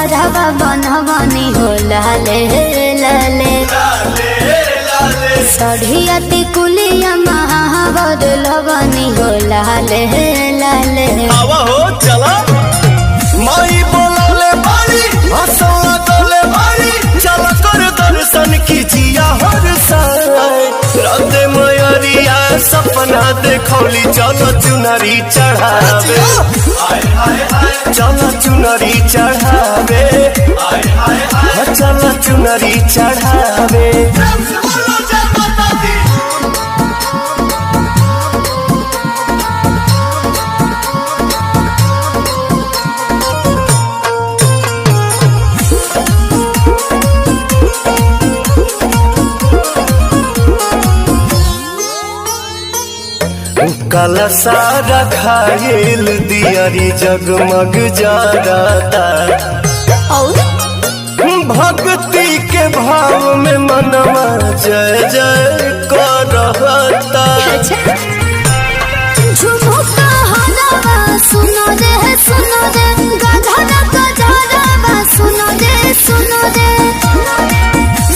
घरवा बनवनी हो लाले लाले सढ़िया टिकुलिया महावर लगनी हो लाले लाले। आवा हो चला माई बोलले बारी हंसवा गले बारी चला कर दर्शन कीजिया हर साल राते मयरिया सपना देखौली चलो चुनरी चढ़ावे चलो चुनरी चढ़ावे चलो चुनरी चढ़ावे। काला सारा खायल दियारी जगमग जाता भक्ति के भाव में मनवा जय जय करता। झुमुका हलावा सुनो रे गधरा गधरावा सुनो रे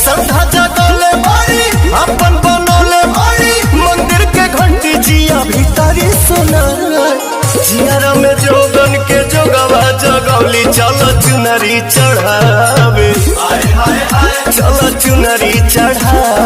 संधा जगले बारी अपन बनोले बारी मंदिर के घंटी जिया भीतरी सुना जियारा में जोगन के जोगवा जगौली चलो चुनरी चढ़ावे चलो चुनरी चढ़ावे।